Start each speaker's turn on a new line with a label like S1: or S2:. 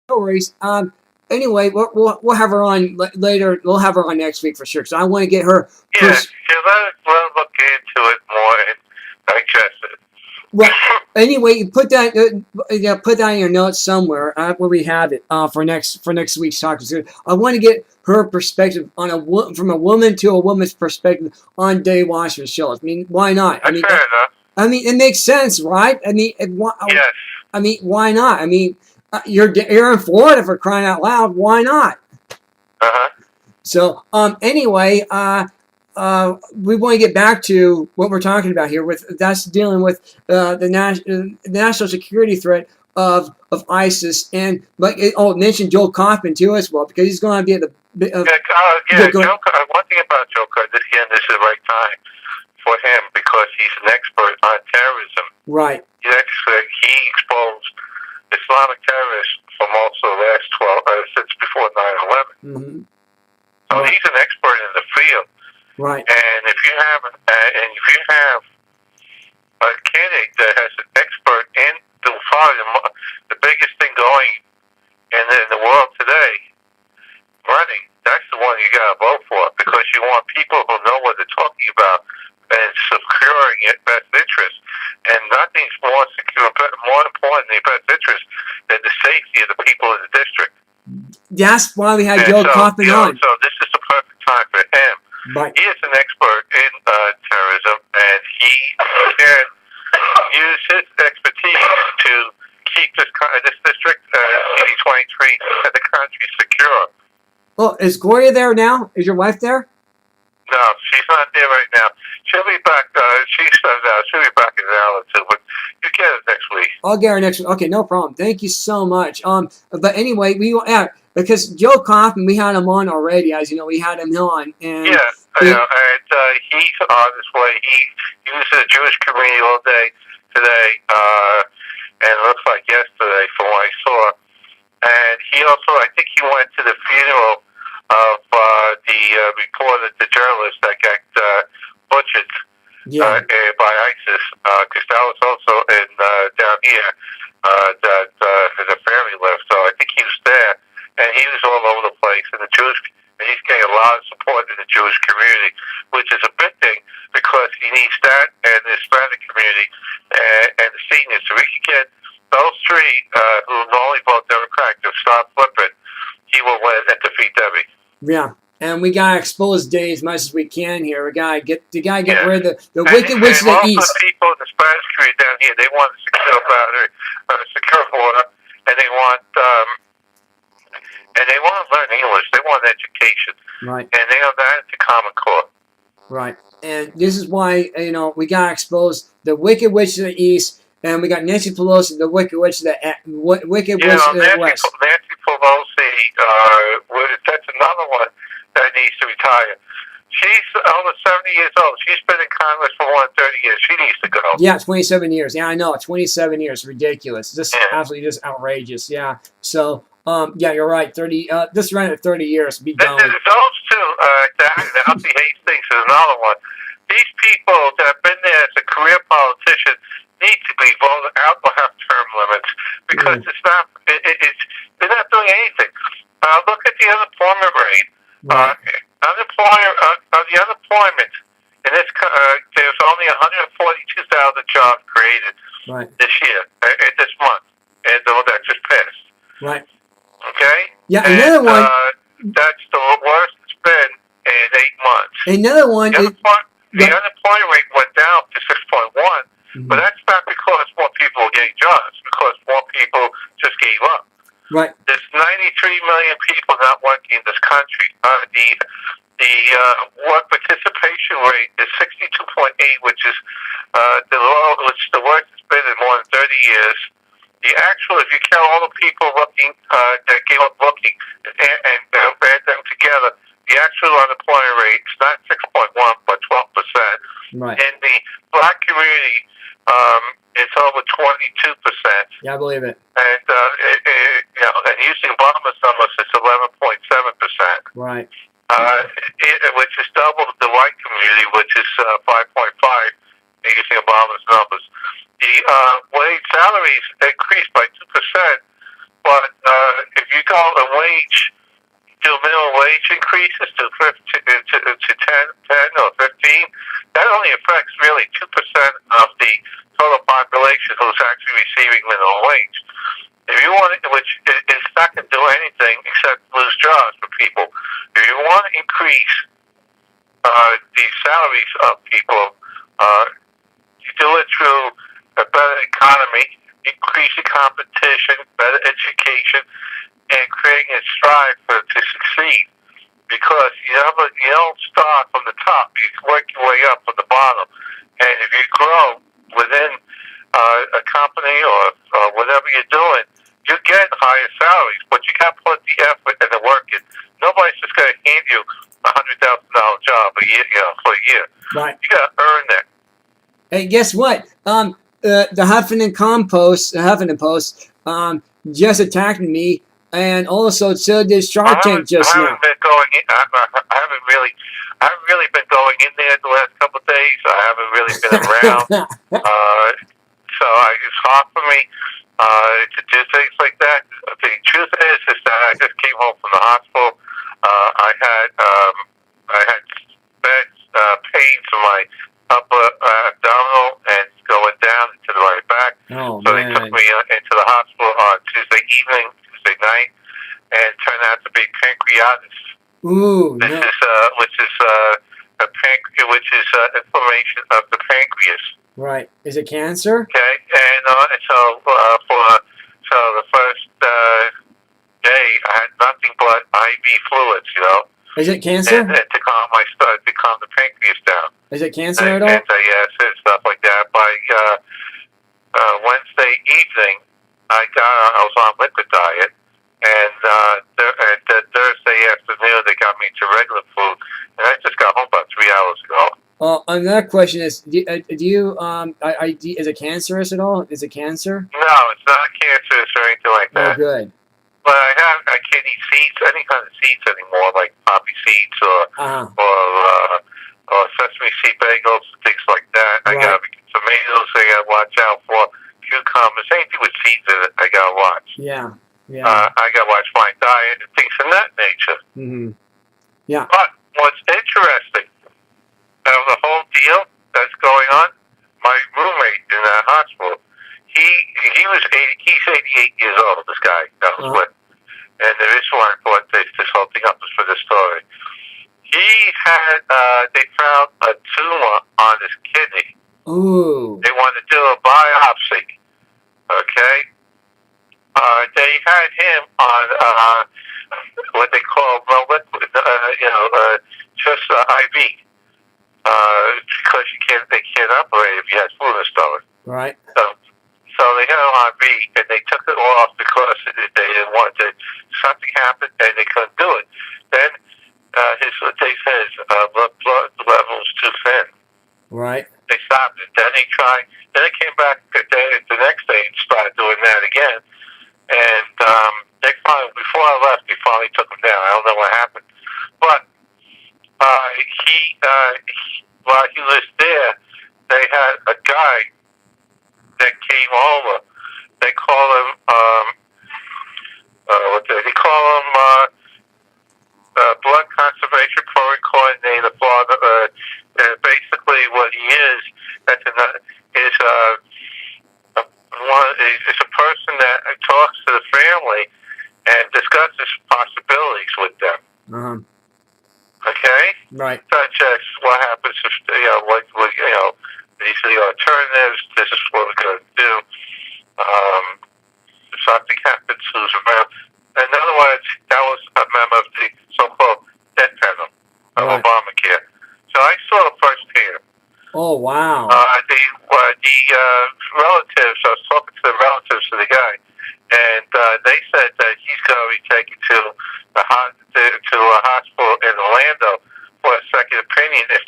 S1: No worries. Anyway, we'll have her on later. We'll have her on next week for sure. Because I want to get her.
S2: Yeah, let look into it more and digest it.
S1: Well, anyway, you put that in your notes somewhere where we have it for next week's talk. I want to get her perspective on from a woman to a woman's perspective on Dave Washington's shows. I mean, why not?
S2: Fair enough.
S1: I mean, it makes sense, right? I mean,
S2: yes.
S1: I mean, why not? I mean, you're in Florida, for crying out loud. Why not? So, anyway, we want to get back to what we're talking about here. That's dealing with the national security threat of ISIS, and mention Joel Kaufman too as well, because he's going to be at the.
S2: One thing about Joe, this is the right time for him because he's an expert on terrorism.
S1: Right.
S2: He exposed Islamic terrorists from also the last since before 9/11.
S1: Mm-hmm.
S2: So he's an expert in the field.
S1: Right.
S2: And if you have a candidate that has an expert in the biggest thing going in the world today, running, that's the one you got to vote for, because you want people who know what they're talking about and securing your best interest. And nothing's more important in your best interest than the safety of the people in the district.
S1: That's why we had Joe Kaufman on.
S2: So this is the perfect time for him.
S1: Right.
S2: He is an expert in terrorism, and he can use his expertise to keep this district, CD23, and the country secure.
S1: Well, is Gloria there now? Is your wife there?
S2: No, she's not there right now. She'll be back. She'll be back in an hour or two, but you get it next week.
S1: I'll get her next week. Okay, no problem. Thank you so much. But anyway, because Joe Kaufman, we had him on already, as you know, we had him on, and
S2: and he's on his way. He was in the Jewish community all day today, and it looks like yesterday from what I saw. And he also, I think he went to the funeral of the reporter, the journalist that got butchered by ISIS, because that was also in down here that the family left. So I think he was there, and he was all over the place. And he's getting a lot of support in the Jewish community, which is a big thing because he needs that and the Hispanic community and the seniors. So we can get those three who normally vote Democratic to start flipping. He will win and defeat Debbie.
S1: Yeah, and we gotta expose Dave as much as we can here. We gotta get rid of the wicked witch of the East.
S2: The people in the Spanish community down here, they want a secure boundary, a secure border, and they want to learn English. They want education,
S1: right?
S2: And they have that to Common Core,
S1: right? And this is why we gotta expose the wicked witch of the East. And we got Nancy Pelosi, the wicked witch of the wicked witch of the West.
S2: Nancy Pelosi, that's another one that needs to retire. She's over 70 years old. She's been in Congress for more than 30 years. She needs to go.
S1: Yeah, 27 years. Yeah, I know. 27 years. Ridiculous. Absolutely just outrageous. Yeah. So, you're right. 30. This ran at 30 years. Be done.
S2: Those two, Alfie Hastings is another one. These people that have been there as a career politician need to be voted out or have term limits because they're not doing anything. Look at the unemployment rate.
S1: Right.
S2: The unemployment in this there's only 142,000 jobs created this year, this month, and that just passed.
S1: Right.
S2: Okay.
S1: Yeah. Another one.
S2: That's the worst it's been in 8 months.
S1: Another one.
S2: The unemployment rate went down to 6.1. But that's not because more people are getting jobs, because more people just gave up.
S1: Right. There's
S2: 93 million people not working in this country. The work participation rate is 62.8, which is the worst it's been in more than 30 years. The actual, if you count all the people looking that gave up looking and add them together, the actual unemployment rate is not 6.1 but 12%.
S1: Right.
S2: In the black community, it's over 22%.
S1: Yeah, I believe it.
S2: And and using Obama's numbers, it's 11.7%.
S1: Right.
S2: Which is double the white community, which is 5.5. Using Obama's numbers, the wage salaries increased by 2%. But if go and do minimum wage increases to 10 or 15, that only affects really 2% of the total population who's actually receiving minimum wage. If you want, it's not going to do anything except lose jobs for people. If you want to increase the salaries of people, you do it through a better economy, increasing competition, better education, and creating a strive to succeed. Because you don't start from the top; you work your way up from the bottom. And if you grow within a company or whatever you're doing, you get higher salaries. But you got to put the effort and the work in. Nobody's just going to hand you $100,000 job a year, for a year.
S1: Right.
S2: You got to earn that.
S1: Hey, guess what? The Huffington Post just attacked me, and also so did Shark Tank just now.
S2: I haven't really been going in there the last couple of days. I haven't really been around. So it's hard for me to do things like that. The truth is that I just came home from the hospital. I had bad pains in my upper abdominal and going down into the right back.
S1: Oh,
S2: so they took me into the hospital on Tuesday night, and it turned out to be pancreatitis.
S1: Ooh,
S2: which is inflammation of the pancreas.
S1: Right. Is it cancer?
S2: Okay, and so the first day I had nothing but IV fluids,
S1: Is it cancer?
S2: And to calm the pancreas down.
S1: Is it cancer at all?
S2: And stuff like that. By Wednesday evening, I was on liquid diet, and Thursday afternoon they got me to regular food, and I just got home about 3 hours ago.
S1: Another question is, is it cancerous at all? Is it cancer?
S2: No, it's not cancerous or anything like that.
S1: Oh, good.
S2: But I can't eat seeds, any kind of seeds anymore, like poppy seeds or sesame seed bagels, things like that.
S1: Right.
S2: I got tomatoes I got to watch out for, cucumbers, anything with seeds in it, I got to watch.
S1: Yeah.
S2: I got to watch my diet and things of that nature.
S1: Mm-hmm. Yeah.
S2: But what's interesting of the whole deal that's going on, my roommate in that hospital, he's 88 years old, this guy that was with. And the reason why I brought this whole thing up is for this story. He had, they found a tumor on his kidney.
S1: Ooh.
S2: They wanted to do a biopsy. Okay? They had him on what they call just IV. Because they can't operate if you have flu in the stomach.
S1: Right.
S2: So they had him on IV, and they took it off because they didn't want to. Something happened, and they couldn't do it. Then his blood level was too thin.
S1: Right.
S2: They stopped it. Then they tried. Then they came back the next day and started doing that again. And they finally, before I left, they finally took him down. I don't know what happened, but while he was there, they had a guy that came over. They call him blood conservation program coordinator. Basically, what he is, is a person that talks to the family and discusses possibilities with them.
S1: Uh-huh.
S2: Okay?
S1: Right.
S2: Such as what happens if, these are the alternatives, this is what we're going to do. If something happens, who's around. In other words, that was a member of the so-called death panel of Obamacare. So I saw it firsthand.
S1: Oh, wow.
S2: The relatives, I was talking to the relatives of the guy, and they said that he's going to be taken to a hospital in Orlando for a second opinion if